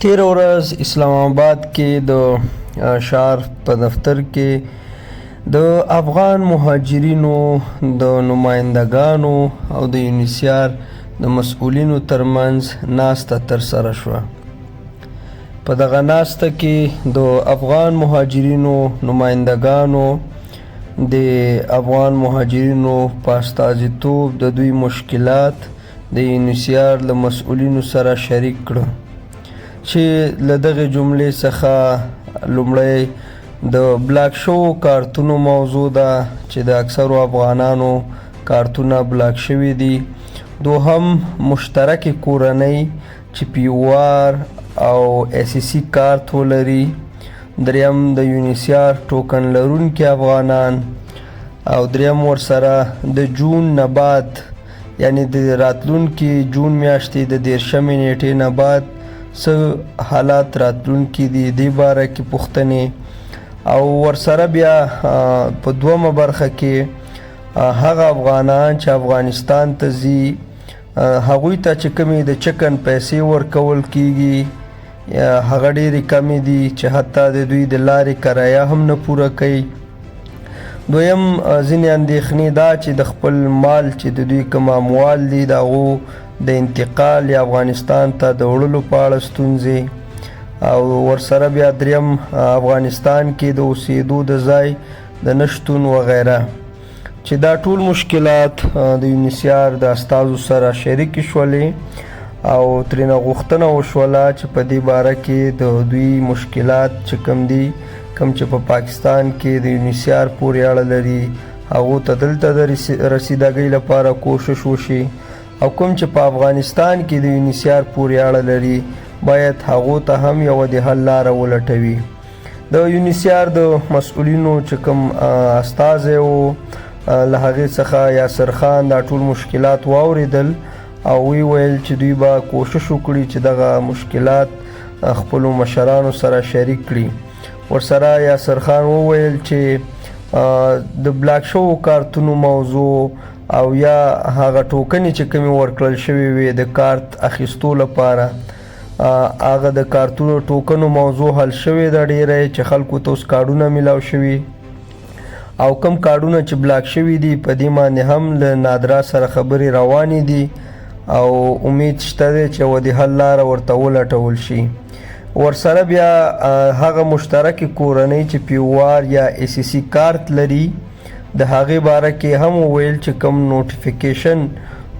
تیر ورځ اسلام آباد کې د ښار په دفتر کې د افغان مهاجرینو د نمایندګانو او د یونیسیار د مسؤلینو ترمنځ ناسته ترسره شوه. په دغه ناسته کې د افغان مهاجرینو نمایندګانو د افغان مهاجرینو په استازیتوب د دوی مشکلات د یونیسیار له مسؤلینو سره شریک کړه، چې له دغې جملې څخه لومړی د بلاک شوو کارتونو موضوع ده چې د اکثرو افغانانو کارتونه بلاک شوي دي، دوهم مشترکې کورنۍ چې پیوار او اساسي کارت ولري، دریم د یونیسیار ټوکن لرونکي افغانان، او دریم ورسره د جون نه بعد یعنی د راتلونکي جون میاشتې د 13 نیټې نه بعد څه حالات راتلونکي دي دې باره کې پوښتنې، او ورسره بیا په دومه برخه کې هغه افغانان چې افغانستان ته ځي هغوی ته چې کومې د چکن پیسې ورکول کیږي هغه ډېرې کمې دي چې حتی د دوی د لارې کرایه هم نه پوره کوي. دویم ځینې اندېښنې دا چې د خپل مال چې د دوی کوم اموال دي د هغو د انتقال یا افغانستان ته د وړلو په اړه ستونزې، او ورسره بیا دریم افغانستان کې د اوسېدو د ځای د نشتون وغیره، چې دا ټول مشکلات د یونیسیار د استازو سره شریکې شولې او ترېنه غوښتنه وشوله چې په دې باره کې د دوی مشکلات چې کوم دي، کوم چې په پاکستان کې د یونیسیار پورې اړه لري هغو ته دلته د رسیدګۍ لپاره کوشش وشي، او کوم چې په افغانستان کې د یونیسیار پورې اړه لري باید هغو ته هم یوه د حل لاره ولټوي. د یونیسیار د مسؤلینو چې کوم استازی و له هغې څخه یاسر خان دا ټول مشکلات واورېدل او وی ویل چې دوی به کوشش وکړي چې دغه مشکلات خپلو مشرانو سره شریک کړي. ورسره یاسر خان وویل چې د بلاک شوو کارتونو موضوع او یا هغه ټوکنې چې کومې ورکړل شوې وي د کارت اخیستو لپاره هغه د کارتونو ټوکنو موضوع حل شوې ده ډېره، چې خلکو ته اوس کارډونه میلاو شوي او کم کارډونه چې بلاک شوي دي په دې باندې هم له نادرا سره خبرې روانې دي او امید شته دی چې یوه د حل لاره ورته ولټول شي. ورسره بیا هغه مشترکې کورنۍ چې پیوار یا اساسي کارت لري د هغې باره کې هم وویل چې کوم نوټیفیکیشن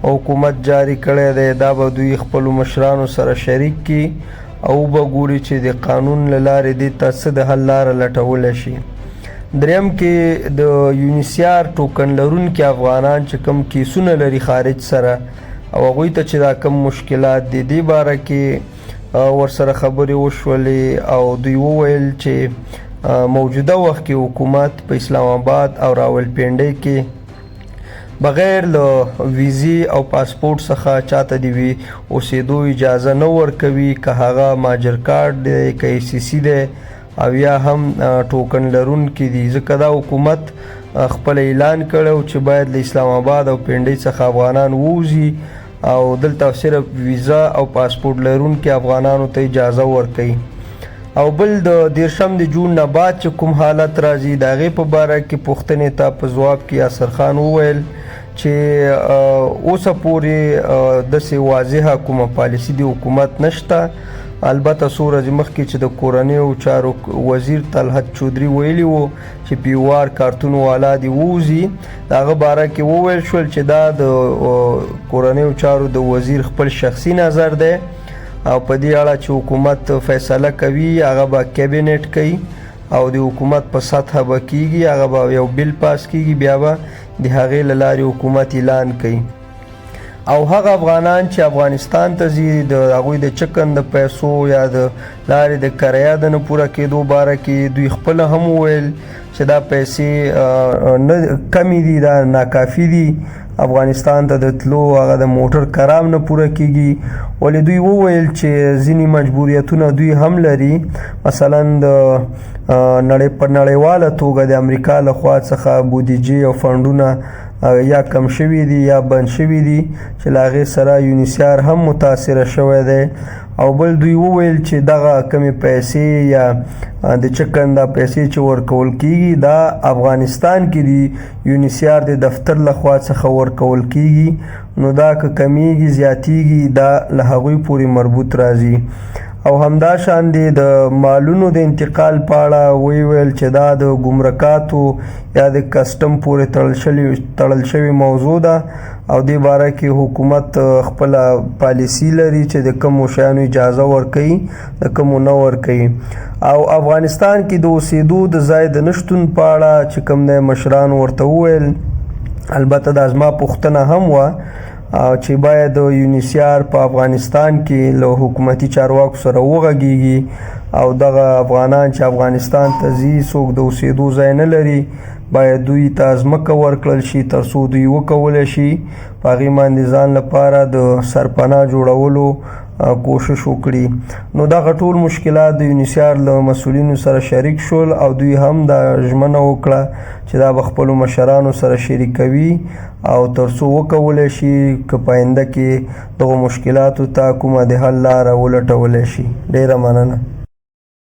حکومت جاری کړی دی دا به دوی خپلو مشرانو سره شریک کړي او به ګوري چې د قانون له لارې دې ته څه د حل لاره لټولی شي. دریم کې د یونیسیار ټوکن لرونکي افغانان چې کوم کیسونه لري خارج سره او هغوی ته چې دا کوم مشکلات دي دې باره کې ورسره خبرې وشولې او دوی وویل چې موجوده وخت کې حکومت په اسلام آباد او راولپنډۍ کې بغیر له ویزې او پاسپورټ څخه چاته د اوسېدو اجازه نه ورکوي، که هغه ماجر کارت دی که اساسي دی او یا هم ټوکن لرونکي دي، ځکه دا حکومت خپل اعلان کړی چې باید له اسلام آباد او پنډۍ څخه افغانان ووځي او دلته صرف ویزا او پاسپورټ لرونکي افغانانو ته اجازه ورکوي. او بل د 13 د جون نه بعد چې کوم حالت راځي د هغې په باره کې پوښتنې ته په ځواب کې یاسر خان وویل چې اوسه پورې داسې واضحه کومه پالیسي د حکومت نشته، البته څو ورځې مخکې چې د کورنیو چارو وزیر طلحت چودري ویلي و چې پیوار کارتونو والا دې ووځي، د هغه باره کې وویل شول چې دا د کورنیو چارو د وزیر خپل شخصي نظر دی او په دې اړه چې حکومت فیصله کوي هغه به کابینټ کوي او د حکومت په سطحه به کیږي، هغه به یو بل پاس کیږي، بیا به د هغې له لارې حکومت اعلان کوي. او هغه افغانان چې افغانستان ته ځي د هغوی د چکن د پیسو یا د لارې د کرایه د نه پوره کېدو باره کې دوی خپله هم وویل چې دا پیسې نه کمې دي، دا ناکافي دي، افغانستان ته د تلو هغه د موټر کرام نه پوره کیږي. ولې دوی وویل چې ځینې مجبوریتونه دوی هم لري، مثلا د په نړیواله توګه د امریکا له خوا څخه بودیجې او فنډونه یا کم شوي دي یا بند شوي دي چې له هغې سره یونیسیار هم متاثره شوی دی او بل دوی وویل چې دغه کمې پیسې یا د چکن دا پیسې چې ورکول کیږي دا افغانستان کې د یونیسیار د دفتر لخوا څخه ورکول کیږي، نو دا که کمیږي زیاتیږي دا له هغوی پورې مربوط راځي. او همدا شان د مالونو د انتقال په اړه ویل چې دا د ګمرکاتو یا د کسټم پورې تړل شوی موضوع ده او دې باره کې حکومت خپله پالیسي لري چې د کومو شیانو اجازه ورکوي د کومو نه ورکوي. او افغانستان کې د اوسېدو د ځای د نشتون په اړه چې کوم دی مشرانو ورته وویل، البته دا زما پوښتنه هم وه چې باید یونیسیار په افغانستان کې له حکومتي چارواکو سره وغږیږي او دغه افغانان چې افغانستان ته ځي څوک د اوسېدو ځای نه لري باید دوی ته ځمکه ورکړل شي تر څو دوی وکولی شي په هغې باندې ځان لپاره د سرپناه جوړولو کوشش وکړي. نو دغه ټول مشکلات د یونیسیار له مسؤلینو سره شریک شول او دوی هم دا ژمنه وکړه چې دا به خپلو مشرانو سره شریکوي او تر څو وکولی شي که په آینده کې دغو مشکلاتو ته کومه د حل لاره ولټولی شي. ډیره مننه.